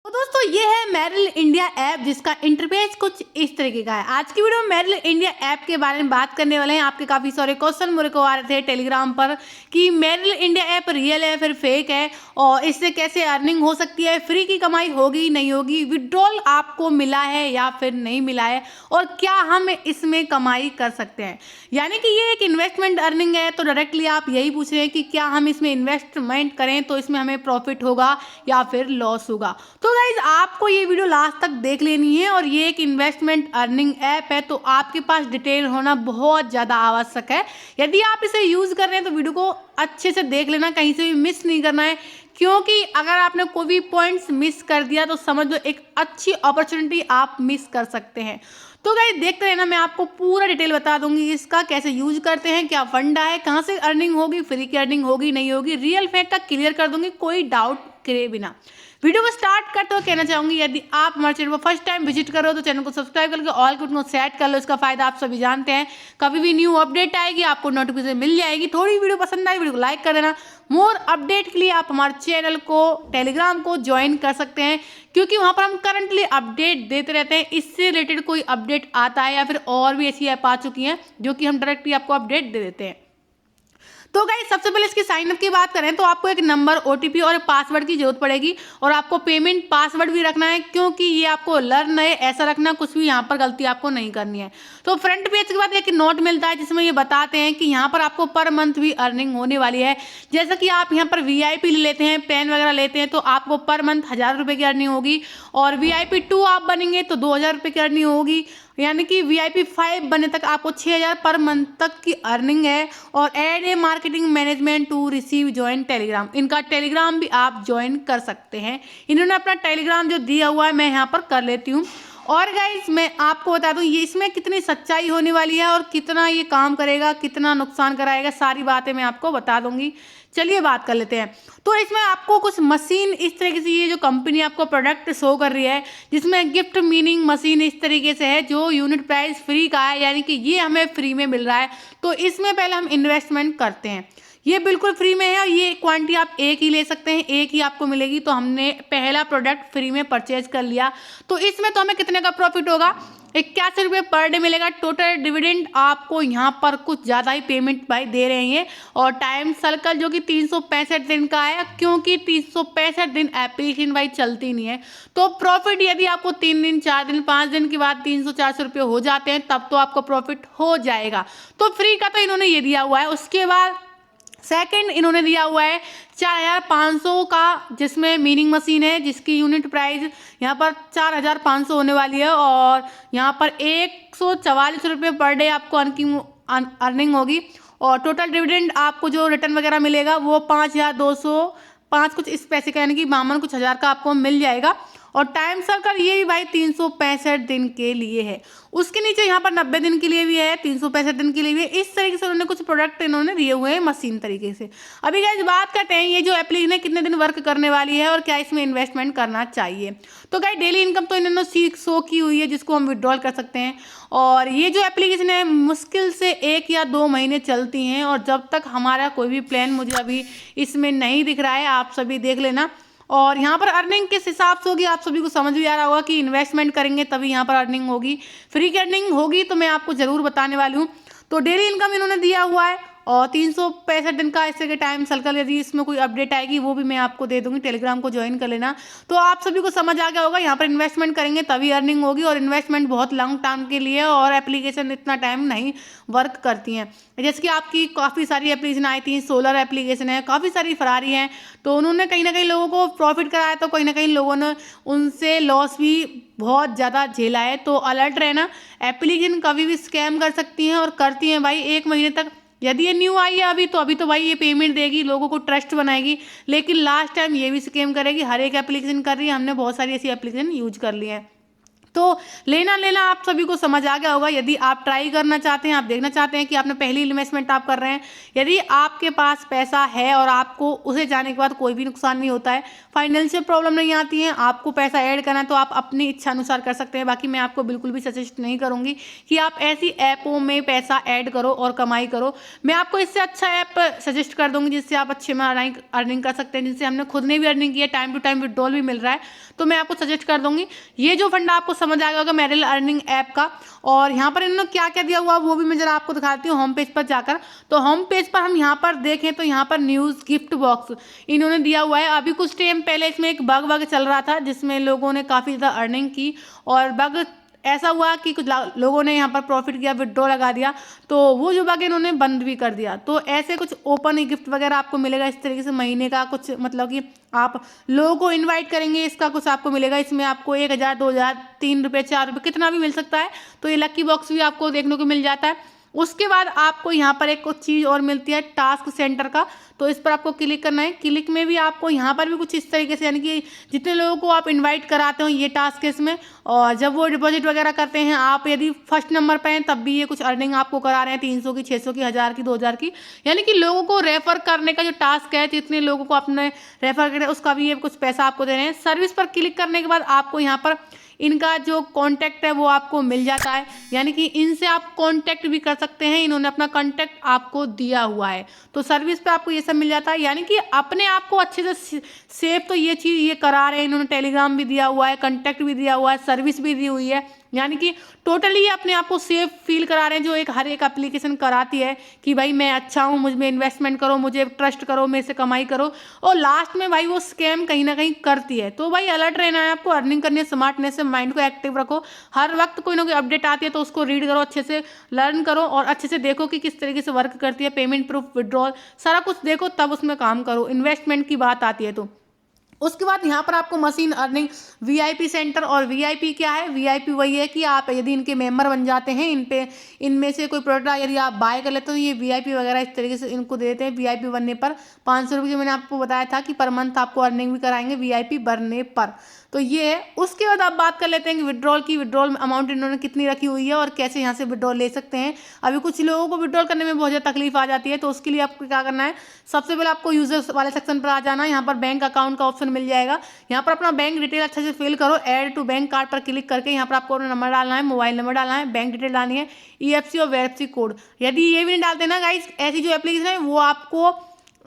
तो दोस्तों ये है मेरिल इंडिया ऐप, जिसका इंटरफेस कुछ इस तरीके का है। आज की वीडियो में मेरिल इंडिया ऐप के बारे में बात करने वाले हैं। आपके काफ़ी सारे क्वेश्चन मेरे को आ रहे थे टेलीग्राम पर कि मेरिल इंडिया ऐप रियल है फिर फेक है, और इससे कैसे अर्निंग हो सकती है, फ्री की कमाई होगी नहीं होगी, विड्रॉल आपको मिला है या फिर नहीं मिला है, और क्या हम इसमें कमाई कर सकते हैं। यानी कि ये एक इन्वेस्टमेंट अर्निंग है। तो डायरेक्टली आप यही पूछ रहे हैं कि क्या हम इसमें इन्वेस्टमेंट करें तो इसमें हमें प्रॉफिट होगा या फिर लॉस होगा। तो गाइज आपको ये वीडियो लास्ट तक देख लेनी है, और ये एक इन्वेस्टमेंट अर्निंग ऐप है, तो आपके पास डिटेल होना बहुत ज़्यादा आवश्यक है। यदि आप इसे यूज़ कर रहे हैं तो वीडियो को अच्छे से देख लेना, कहीं से भी मिस नहीं करना है, क्योंकि अगर आपने कोई भी पॉइंट्स मिस कर दिया तो समझ लो एक अच्छी अपॉर्चुनिटी आप मिस कर सकते हैं। तो गाइस देखते रहना, मैं आपको पूरा डिटेल बता दूंगी इसका, कैसे यूज करते हैं, क्या फंडा है, कहाँ से अर्निंग होगी, फ्री की अर्निंग होगी नहीं होगी, रियल फेक का क्लियर कर दूंगी कोई डाउट करे बिना। वीडियो को स्टार्ट करते हुए कहना चाहूंगी, यदि आप हमारे चैनल को फर्स्ट टाइम विजिट करो तो चैनल को सब्सक्राइब करके ऑल को नोट सेट कर लो। इसका फायदा आप सभी जानते हैं, कभी भी न्यू अपडेट आएगी आपको नोटिफिकेशन मिल जाएगी। थोड़ी वीडियो पसंद आई वीडियो को लाइक कर देना। मोर अपडेट के लिए आप हमारे चैनल को टेलीग्राम को ज्वाइन कर सकते हैं, क्योंकि वहाँ पर हम करंटली अपडेट देते रहते हैं। इससे रिलेटेड कोई अपडेट आता है या फिर और भी ऐसी ऐप आ चुकी हैं जो कि हम डायरेक्टली आपको अपडेट दे देते हैं। तो गाइस सबसे पहले इसकी साइन अप की बात करें तो आपको एक नंबर, ओटीपी और पासवर्ड की जरूरत पड़ेगी, और आपको पेमेंट पासवर्ड भी रखना है, क्योंकि ये आपको लर्न है ऐसा रखना, कुछ भी यहाँ पर गलती आपको नहीं करनी है। तो फ्रंट पेज के बाद एक नोट मिलता है जिसमें ये बताते हैं कि यहाँ पर आपको पर मंथ भी अर्निंग होने वाली है। जैसा कि आप यहाँ पर वीआईपी ले लेते हैं, पेन वगैरह लेते हैं, तो आपको पर मंथ 1000 रुपये की अर्निंग होगी, और वीआईपी 2 आप बनेंगे तो 2000 रुपये की अर्निंग होगी। यानी कि वीआईपी 5 बनने तक आपको 6000 पर मंथ तक की अर्निंग है। और add a marketing management to receive join Telegram, इनका टेलीग्राम भी आप ज्वाइन कर सकते हैं। इन्होंने अपना टेलीग्राम जो दिया हुआ है मैं यहाँ पर कर लेती हूँ। और गाइज मैं आपको बता दूं ये इसमें कितनी सच्चाई होने वाली है और कितना ये काम करेगा, कितना नुकसान कराएगा, सारी बातें मैं आपको बता दूंगी। चलिए बात कर लेते हैं। तो इसमें आपको कुछ मशीन इस तरीके से, ये जो कंपनी आपको प्रोडक्ट शो कर रही है जिसमें गिफ्ट मीनिंग मशीन इस तरीके से है, जो यूनिट प्राइस फ्री का है, यानी कि ये हमें फ्री में मिल रहा है। तो इसमें पहले हम इन्वेस्टमेंट करते हैं। ये बिल्कुल फ्री में है, और ये क्वांटिटी आप एक ही ले सकते हैं, एक ही आपको मिलेगी। तो हमने पहला प्रोडक्ट फ्री में परचेज कर लिया, तो इसमें तो हमें कितने का प्रॉफिट होगा, 81 रुपये पर डे मिलेगा। टोटल डिविडेंड आपको यहाँ पर कुछ ज़्यादा ही पेमेंट भाई दे रहे हैं। और टाइम सर्कल जो कि 365 दिन का है, क्योंकि 365 दिन एप्लीकेशन भाई चलती नहीं है। तो प्रॉफिट यदि आपको 3 दिन 4 दिन 5 दिन के बाद 300-400 रुपये हो जाते हैं तब तो आपको प्रॉफिट हो जाएगा। तो फ्री का तो इन्होंने ये दिया हुआ है। उसके बाद सेकंड इन्होंने दिया हुआ है 4500 का, जिसमें मीनिंग मशीन है, जिसकी यूनिट प्राइस यहाँ पर 4500 होने वाली है, और यहाँ पर 144 रुपये पर डे आपको अर्निंग होगी। और टोटल डिविडेंड आपको जो रिटर्न वगैरह मिलेगा वो 5205 कुछ इस पैसे का, यानी कि 52 कुछ हज़ार का आपको मिल जाएगा। और टाइम सर्कल ये भी भाई 365 दिन के लिए है। उसके नीचे यहाँ पर 90 दिन के लिए भी है, 365 दिन के लिए भी है। इस तरीके से उन्होंने कुछ प्रोडक्ट इन्होंने दिए हुए हैं मशीन तरीके से। अभी गाइस बात करते हैं ये जो एप्लीकेशन है कितने दिन वर्क करने वाली है और क्या इसमें इन्वेस्टमेंट करना चाहिए। तो गाइस डेली इनकम तो इन्होंने 600 की हुई है, जिसको हम विड्रॉल कर सकते हैं। और ये जो एप्लीकेशन है मुश्किल से 1 या 2 महीने चलती हैं, और जब तक हमारा कोई भी प्लान मुझे अभी इसमें नहीं दिख रहा है, आप सभी देख लेना। और यहाँ पर अर्निंग किस हिसाब से होगी आप सभी को समझ भी आ रहा होगा कि इन्वेस्टमेंट करेंगे तभी यहाँ पर अर्निंग होगी। फ्री की अर्निंग होगी तो मैं आपको ज़रूर बताने वाली हूँ। तो डेली इनकम इन्होंने दिया हुआ है, और 365 दिन का इससे के टाइम सर्कल, यदि इसमें कोई अपडेट आएगी वो भी मैं आपको दे दूंगी। टेलीग्राम को ज्वाइन कर लेना। तो आप सभी को समझ आ गया होगा, यहाँ पर इन्वेस्टमेंट करेंगे तभी अर्निंग होगी, और इन्वेस्टमेंट बहुत लॉन्ग टर्म के लिए, और एप्लीकेशन इतना टाइम नहीं वर्क करती हैं। जैसे कि आपकी काफ़ी सारी एप्लीकेशन आई थी, सोलर एप्लीकेशन है, काफ़ी सारी फरारी हैं, तो उन्होंने कहीं ना कहीं लोगों को प्रॉफिट कराया, तो कहीं ना कहीं लोगों ने उनसे लॉस भी बहुत ज़्यादा झेला है। तो अलर्ट रहना, एप्लीकेशन कभी भी स्कैम कर सकती हैं, और करती हैं भाई 1 महीने तक। यदि ये न्यू आई है अभी तो भाई ये पेमेंट देगी, लोगों को ट्रस्ट बनाएगी, लेकिन लास्ट टाइम ये भी स्कैम करेगी। हर एक एप्लीकेशन कर रही है, हमने बहुत सारी ऐसी एप्लीकेशन यूज कर ली है। तो लेना आप सभी को समझ आ गया होगा। यदि आप ट्राई करना चाहते हैं, आप देखना चाहते हैं कि आपने पहली इन्वेस्टमेंट आप कर रहे हैं, यदि आपके पास पैसा है और आपको उसे जाने के बाद कोई भी नुकसान नहीं होता है, फाइनेंशियल प्रॉब्लम नहीं आती है, आपको पैसा ऐड करना है, तो आप अपनी इच्छा अनुसार कर सकते हैं। बाकी मैं आपको बिल्कुल भी सजेस्ट नहीं करूंगी कि आप ऐसी ऐपों में पैसा ऐड करो और कमाई करो। मैं आपको इससे अच्छा ऐप सजेस्ट कर दूंगी जिससे आप अच्छे में अर्निंग कर सकते हैं, जिनसे हमने खुद ने भी अर्निंग की है, टाइम टू टाइम विड्रॉल भी मिल रहा है। तो मैं आपको सजेस्ट कर दूंगी। ये जो फंडा आपको समझ आ गया होगा मेरिल अर्निंग ऐप का। और यहाँ पर इन्होंने क्या क्या दिया हुआ वो भी मैं जरा आपको दिखाती हूँ होम पेज पर जाकर। तो होम पेज पर हम यहाँ पर देखें तो यहाँ पर न्यूज़ गिफ्ट बॉक्स इन्होंने दिया हुआ है। अभी कुछ टाइम पहले इसमें एक बग चल रहा था जिसमें लोगों ने काफ़ी ज़्यादा अर्निंग की, और बग ऐसा हुआ कि कुछ लोगों ने यहाँ पर प्रॉफिट किया, विड्रॉ लगा दिया, तो वो जो बग इन्होंने बंद भी कर दिया। तो ऐसे कुछ ओपन ही गिफ्ट वगैरह आपको मिलेगा इस तरीके से महीने का कुछ, मतलब कि आप लोगों को इनवाइट करेंगे, इसका कुछ आपको मिलेगा। इसमें आपको 1000, 2000, 3 रुपये, 4 रुपये कितना भी मिल सकता है। तो ये लक्की बॉक्स भी आपको देखने को मिल जाता है। उसके बाद आपको यहाँ पर एक कुछ चीज़ और मिलती है टास्क सेंटर का, तो इस पर आपको क्लिक करना है। क्लिक में भी आपको यहाँ पर भी कुछ इस तरीके से, यानी कि जितने लोगों को आप इनवाइट कराते हो ये टास्क है इसमें, और जब वो डिपॉजिट वगैरह करते हैं, आप यदि फर्स्ट नंबर पे हैं तब भी ये कुछ अर्निंग आपको करा रहे हैं 300 की, 600 की, 1000 की, 2000 की। यानी कि लोगों को रेफर करने का जो टास्क है, जितने लोगों को आपने रेफर करें उसका भी ये कुछ पैसा आपको दे रहे हैं। सर्विस पर क्लिक करने के बाद आपको यहाँ पर इनका जो कॉन्टैक्ट है वो आपको मिल जाता है, यानी कि इनसे आप कॉन्टैक्ट भी कर सकते हैं। इन्होंने अपना कॉन्टैक्ट आपको दिया हुआ है, तो सर्विस पे आपको ये सब मिल जाता है। यानी कि अपने आप को अच्छे से सेव तो ये चीज़ ये करा रहे हैं। इन्होंने टेलीग्राम भी दिया हुआ है, कॉन्टैक्ट भी दिया हुआ है, सर्विस भी दी हुई है, यानी कि टोटली ये अपने आप को सेफ फील करा रहे हैं, जो एक हर एक एप्लीकेशन कराती है कि भाई मैं अच्छा हूँ, मुझ में इन्वेस्टमेंट करो, मुझे ट्रस्ट करो, मेरे से कमाई करो, और लास्ट में भाई वो स्कैम कहीं ना कहीं करती है। तो भाई अलर्ट रहना है आपको, अर्निंग करनी है स्मार्टनेस से, माइंड को एक्टिव रखो, हर वक्त कोई ना कोई अपडेट आती है तो उसको रीड करो, अच्छे से लर्न करो और अच्छे से देखो कि किस तरीके से वर्क करती है, पेमेंट प्रूफ, विड्रॉल, सारा कुछ देखो तब उसमें काम करो। इन्वेस्टमेंट की बात आती है तो उसके बाद यहाँ पर आपको मशीन अर्निंग वीआईपी सेंटर, और वीआईपी क्या है? वीआईपी वही है कि आप यदि इनके मेंबर बन जाते हैं, इनमें से कोई प्रोडक्ट यदि आप बाय कर लेते हो, ये वीआईपी वगैरह इस तरीके से इनको दे देते हैं। वीआईपी बनने पर 500 रुपये, जो मैंने आपको बताया था कि पर मंथ आपको अर्निंग भी कराएंगे वीआईपी बनने पर। तो ये है। उसके बाद आप बात कर लेते हैं कि विड्रॉल की। विड्रॉल अमाउंट इन्होंने कितनी रखी हुई है और कैसे यहाँ से विड्रॉल ले सकते हैं। अभी कुछ लोगों को विड्रॉल करने में बहुत ज़्यादा तकलीफ आ जाती है, तो उसके लिए आपको क्या करना है, सबसे पहले आपको यूजर्स वाले सेक्शन पर आ जाना है। यहाँ पर बैंक अकाउंट का ऑप्शन मिल जाएगा, यहाँ पर अपना बैंक डिटेल अच्छे से फिल करो। ऐड टू बैंक कार्ड पर क्लिक करके यहाँ पर आपको अपना नंबर डालना है, मोबाइल नंबर डालना है, बैंक डिटेल डालनी है, EFC और वेएफसी कोड। यदि ये भी नहीं डालते ना गाइस, ऐसी जो एप्लीकेशन है वो आपको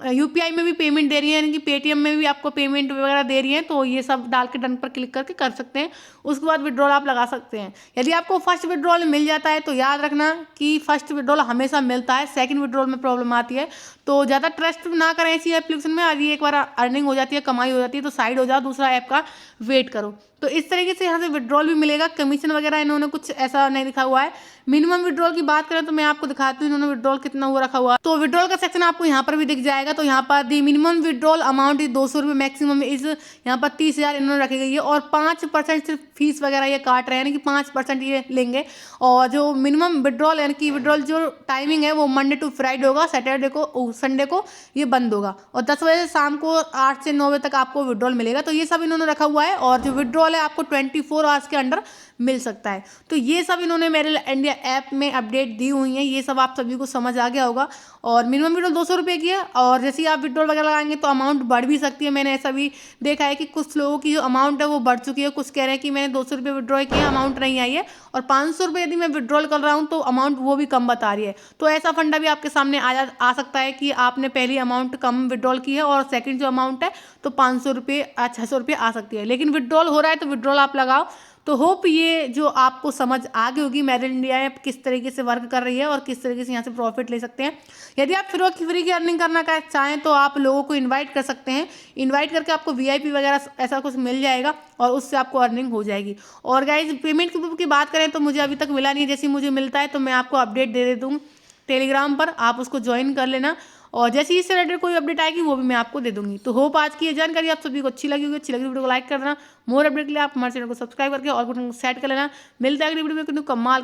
यूपीआई में भी पेमेंट दे रही है, यानी कि पेटीएम में भी आपको पेमेंट वगैरह दे रही है, तो ये सब डाल के डन पर क्लिक करके कर सकते हैं। उसके बाद विड्रॉल आप लगा सकते हैं। यदि आपको फर्स्ट विड्रॉल मिल जाता है तो याद रखना कि फर्स्ट विड्रॉल हमेशा मिलता है, सेकंड विड्रॉल में प्रॉब्लम आती है। तो ज़्यादा ट्रस्ट ना करें ऐसी एप्लीकेशन में। यदि एक बार अर्निंग हो जाती है, कमाई हो जाती है, तो साइड हो जाओ, दूसरा ऐप का वेट करो। तो इस तरीके से यहाँ से विड्रॉल भी मिलेगा। कमीशन वगैरह इन्होंने कुछ ऐसा नहीं लिखा हुआ है। मिनिमम विड्रॉल की बात करें तो मैं आपको दिखाती हूँ इन्होंने विड्रॉल कितना हुआ रखा हुआ है। तो विड्रॉल का सेक्शन आपको यहाँ पर भी दिख जाएगा। तो यहाँ पर दी मिनिमम विड्रॉल अमाउंट इज 200 रुपये, मैक्सिमम इज यहाँ पर 30,000 इन्होंने रखी गई है, और 5% सिर्फ फीस वगैरह ये काट रहे हैं, यानी कि 5% ये लेंगे। और जो मिनिमम विड्रॉल, यानी कि विड्रॉल जो टाइमिंग है वो मंडे टू फ्राइडे होगा, सैटरडे को, संडे को ये बंद होगा, और 10 बजे से शाम को 8 से 9 बजे तक आपको विड्रॉल मिलेगा। तो ये सब इन्होंने रखा हुआ है, और जो विड्रॉल है आपको 24 आवर्स के अंदर मिल सकता है। तो ये सब इन्होंने मेरिल इंडिया ऐप में अपडेट दी हुई है। ये सब आप सभी को समझ आ गया होगा। और मिनिमम विड्रॉल 200 रुपये की है, और जैसे ही आप विड्रॉल वगैरह लगाएंगे तो अमाउंट बढ़ भी सकती है। मैंने ऐसा भी देखा है कि कुछ लोगों की जो अमाउंट है वो बढ़ चुकी है। कुछ कह रहे हैं कि मैंने 200 रुपये विड्रॉल किया, अमाउंट नहीं आई है, और 500 रुपये यदि मैं विड्रॉल कर रहा हूँ तो अमाउंट वो भी कम बता रही है। तो ऐसा फंडा भी आपके सामने आ सकता है कि आपने पहली अमाउंट कम विड्रॉल की है और सेकंड जो अमाउंट है तो 500 रुपये, 600 रुपये आ सकती है। लेकिन विड्रॉल हो रहा है तो विड्रॉल आप लगाओ। तो होप ये जो आपको समझ आ गई होगी मेरिल इंडिया ऐप किस तरीके से वर्क कर रही है और किस तरीके से यहाँ से प्रॉफिट ले सकते हैं। यदि आप फ्री की अर्निंग करना चाहें तो आप लोगों को इनवाइट कर सकते हैं। इनवाइट करके आपको वीआईपी वगैरह ऐसा कुछ मिल जाएगा और उससे आपको अर्निंग हो जाएगी। और गाइज पेमेंट की बात करें तो मुझे अभी तक मिला नहीं है। जैसे मुझे मिलता है तो मैं आपको अपडेट दे दूँ टेलीग्राम पर, आप उसको ज्वाइन कर लेना, और जैसे ही इससे रिलेटेड कोई अपडेट आएगी वो भी मैं आपको दे दूंगी। तो होप आज की ये जानकारी आप सभी को अच्छी लगी होगी। अच्छी लगी वीडियो को लाइक कर देना। मोर अपडेट के लिए आप हमारे चैनल को सब्सक्राइब करके और सेट कर लेना। मिलता है अगली वीडियो में कमाल।